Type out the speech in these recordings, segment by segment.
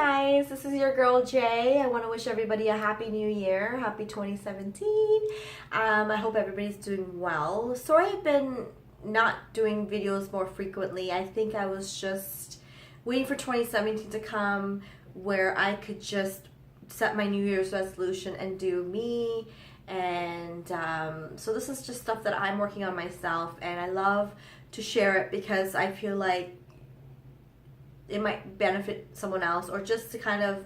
guys, this is your girl Jay. I want to wish everybody a happy new year, happy 2017. I hope everybody's doing well. Sorry I've been not doing videos more frequently. I think I was just waiting for 2017 to come where I could just set my New Year's resolution and do me. And so this is just stuff that I'm working on myself, and I love to share it because I feel like it might benefit someone else, or just to kind of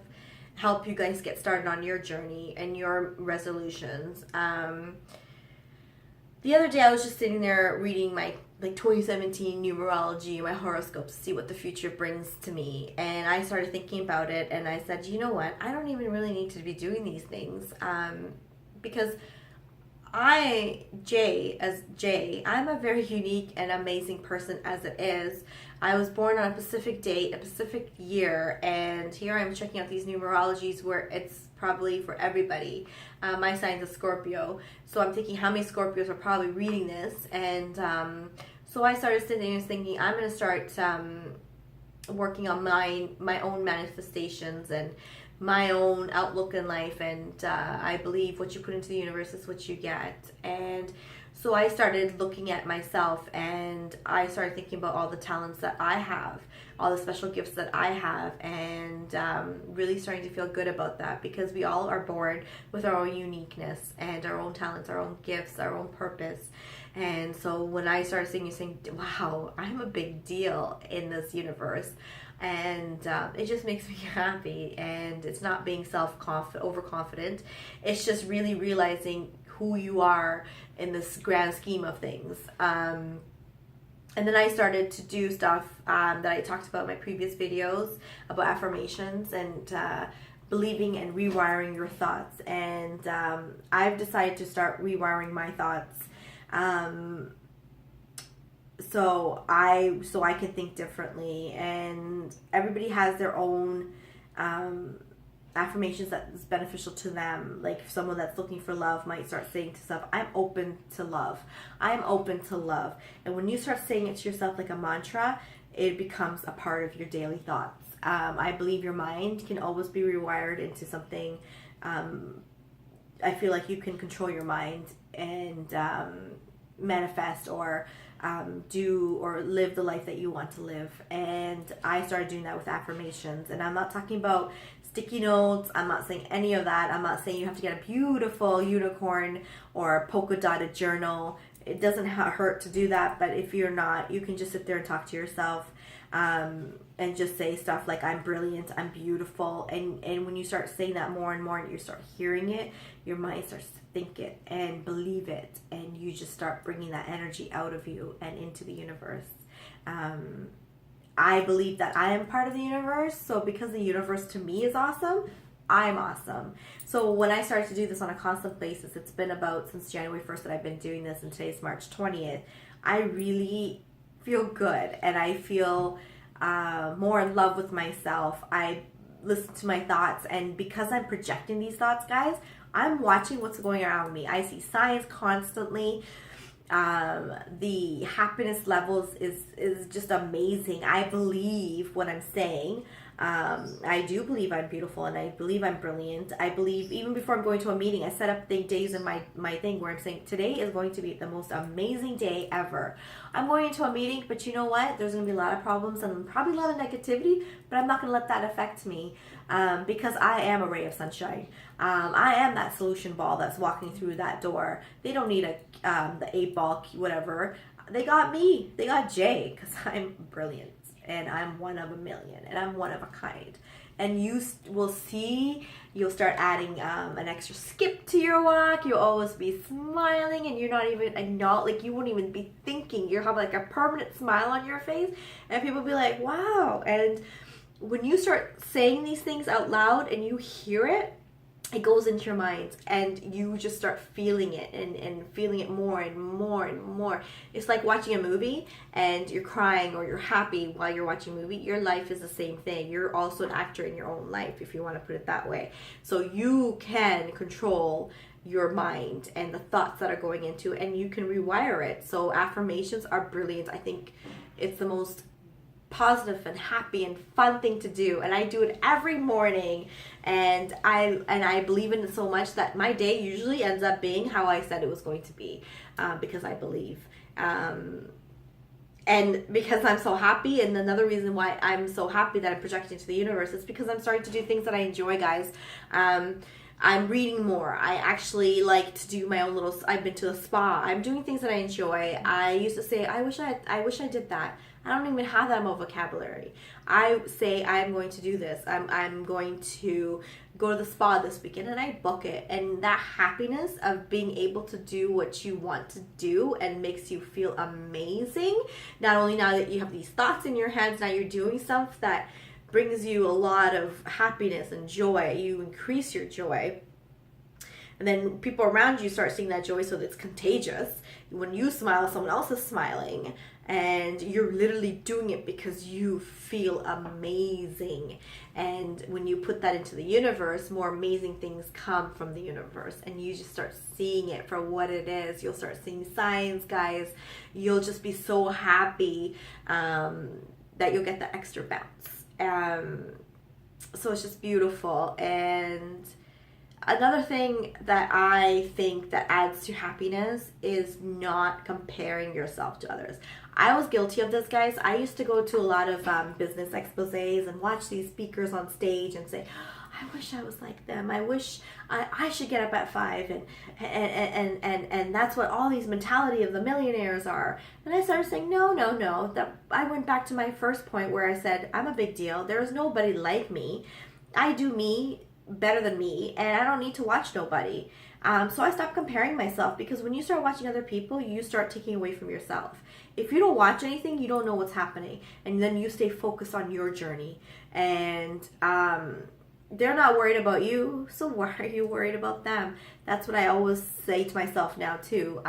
help you guys get started on your journey and your resolutions. The other day I was just sitting there reading my 2017 numerology, my horoscope, to see what the future brings to me, and I started thinking about it, and I said, you know what, I don't even really need to be doing these things, because I'm a very unique and amazing person as it is. I was born on a specific date, a specific year, and here I'm checking out these numerologies where it's probably for everybody. My sign's a Scorpio, so I'm thinking how many Scorpios are probably reading this, and so I started sitting and thinking I'm going to start working on my own manifestations and my own outlook in life, and I believe what you put into the universe is what you get. And so I started looking at myself, and I started thinking about all the talents that I have, all the special gifts that I have, and really starting to feel good about that, because we all are born with our own uniqueness and our own talents, our own gifts, our own purpose. And so when I started saying, wow, I'm a big deal in this universe, and it just makes me happy. And it's not being overconfident. It's just really realizing who you are in this grand scheme of things. And then I started to do stuff that I talked about in my previous videos about affirmations and believing and rewiring your thoughts. And I've decided to start rewiring my thoughts. So I can think differently, and everybody has their own affirmations that is beneficial to them. Like someone that's looking for love might start saying to self, I'm open to love. I'm open to love. And when you start saying it to yourself like a mantra, it becomes a part of your daily thoughts. I believe your mind can always be rewired into something. I feel like you can control your mind and manifest or do or live the life that you want to live. And I started doing that with affirmations. And I'm not talking about sticky notes. I'm not saying any of that. I'm not saying you have to get a beautiful unicorn or a polka dotted journal. It doesn't hurt to do that, but if you're not, you can just sit there and talk to yourself, and just say stuff like, I'm brilliant, I'm beautiful. And when you start saying that more and more, and you start hearing it, your mind starts to think it and believe it, and you just start bringing that energy out of you and into the universe. I believe that I am part of the universe, so because the universe to me is awesome, I'm awesome. So when I started to do this on a constant basis, it's been about since January 1st that I've been doing this, and today's March 20th, I really feel good, and I feel more in love with myself. I listen to my thoughts, and because I'm projecting these thoughts, guys, I'm watching what's going around me. I see signs constantly. The happiness levels is just amazing. I believe what I'm saying. I do believe I'm beautiful, and I believe I'm brilliant. I believe even before I'm going to a meeting, I set up the days in my thing where I'm saying today is going to be the most amazing day ever. I'm going into a meeting, but you know what? There's going to be a lot of problems and probably a lot of negativity, but I'm not going to let that affect me, because I am a ray of sunshine. I am that solution ball that's walking through that door. They don't need the 8-ball, whatever. They got me. They got Jay, because I'm brilliant. And I'm one of a million, and I'm one of a kind. And you will see, you'll start adding an extra skip to your walk. You'll always be smiling, and you're not even, like you won't even be thinking. You'll have like a permanent smile on your face, and people will be like, wow. And when you start saying these things out loud and you hear it, it goes into your mind, and you just start feeling it and feeling it more and more and more. It's like watching a movie and you're crying or you're happy while you're watching a movie. Your life is the same thing. You're also an actor in your own life, if you want to put it that way. So you can control your mind and the thoughts that are going into it, and you can rewire it. So affirmations are brilliant. I think it's the most positive and happy and fun thing to do, and I do it every morning, and I believe in it so much that my day usually ends up being how I said it was going to be, because I believe. And because I'm so happy, and another reason why I'm so happy that I'm projecting to the universe is because I'm starting to do things that I enjoy, guys. I'm reading more. I actually like to do my own little, I've been to a spa. I'm doing things that I enjoy. I used to say, I wish I did that. I don't even have that in my vocabulary. I say, I'm going to do this. I'm going to go to the spa this weekend, and I book it. And that happiness of being able to do what you want to do and makes you feel amazing. Not only now that you have these thoughts in your heads, now you're doing stuff that brings you a lot of happiness and joy. You increase your joy. And then people around you start seeing that joy, so that it's contagious. When you smile, someone else is smiling. And you're literally doing it because you feel amazing. And when you put that into the universe, more amazing things come from the universe. And you just start seeing it for what it is. You'll start seeing signs, guys. You'll just be so happy that you'll get that extra bounce. So it's just beautiful. And another thing that I think that adds to happiness is not comparing yourself to others. I was guilty of this, guys. I used to go to a lot of business exposés and watch these speakers on stage and say, I wish I was like them. I wish I should get up at 5, and that's what all these mentality of the millionaires are. And I started saying, no. That I went back to my first point where I said, I'm a big deal. There is nobody like me. I do me better than me, and I don't need to watch nobody. So I stopped comparing myself, because when you start watching other people, you start taking away from yourself. If you don't watch anything, you don't know what's happening, and then you stay focused on your journey. And they're not worried about you, so why are you worried about them? That's what I always say to myself now too.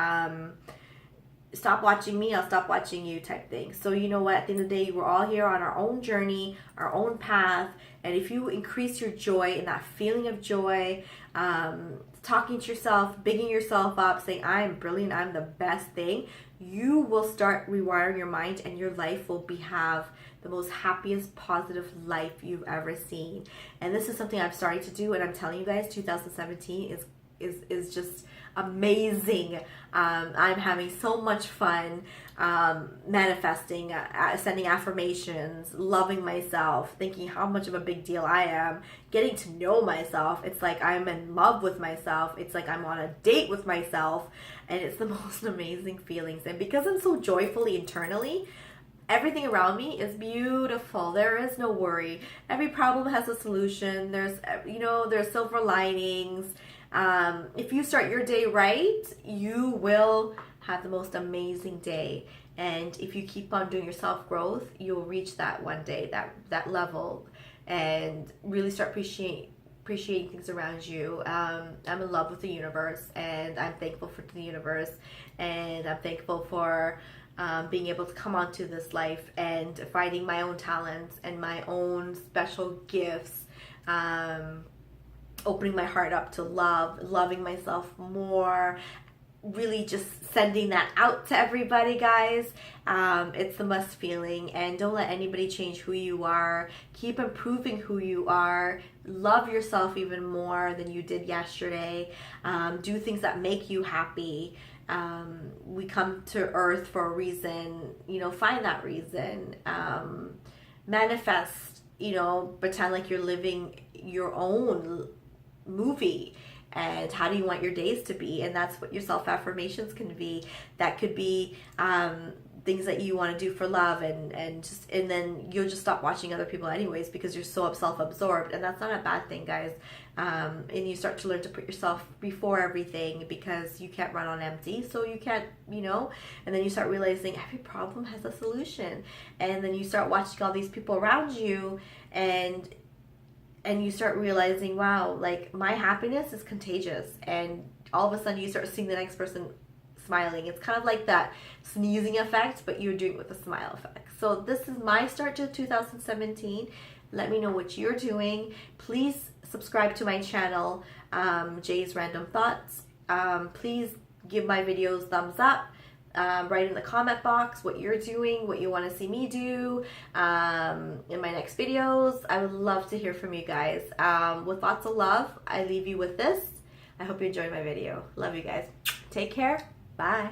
Stop watching me, I'll stop watching you type thing. So you know what, at the end of the day, we're all here on our own journey, our own path. And if you increase your joy and that feeling of joy, talking to yourself, bigging yourself up, saying, I'm brilliant, I'm the best thing, you will start rewiring your mind, and your life will have the most happiest, positive life you've ever seen. And this is something I'm starting to do, and I'm telling you guys, 2017 is just amazing. I'm having so much fun manifesting, sending affirmations, loving myself, thinking how much of a big deal I am, getting to know myself. It's like I'm in love with myself. It's like I'm on a date with myself, and it's the most amazing feelings. And because I'm so joyfully internally, everything around me is beautiful. There is no worry. Every problem has a solution. There's silver linings. If you start your day right, you will have the most amazing day. And if you keep on doing your self-growth, you'll reach that one day, that level, and really start appreciating things around you. I'm in love with the universe, and I'm thankful for the universe, and I'm thankful for being able to come onto this life and finding my own talents and my own special gifts, opening my heart up to loving myself more, really just sending that out to everybody, guys. It's the must feeling, and don't let anybody change who you are. Keep improving who you are. Love yourself even more than you did yesterday. Do things that make you happy. We come to earth for a reason, find that reason. Manifest, pretend like you're living your own movie. And how do you want your days to be? And that's what your self-affirmations can be. That could be things that you want to do for love, and then you'll just stop watching other people anyways, because you're so self-absorbed. And that's not a bad thing, guys. And you start to learn to put yourself before everything, because you can't run on empty. So you can't, and then you start realizing every problem has a solution. And then you start watching all these people around you, and you start realizing, wow, like my happiness is contagious. And all of a sudden you start seeing the next person smiling. It's kind of like that sneezing effect, but you're doing it with a smile effect. So this is my start to 2017. Let me know what you're doing. Please subscribe to my channel, Jay's Random Thoughts. Please give my videos thumbs up. Write in the comment box what you're doing, what you want to see me do in my next videos. I would love to hear from you guys. With lots of love, I leave you with this. I hope you enjoyed my video. Love you guys. Take care. Bye.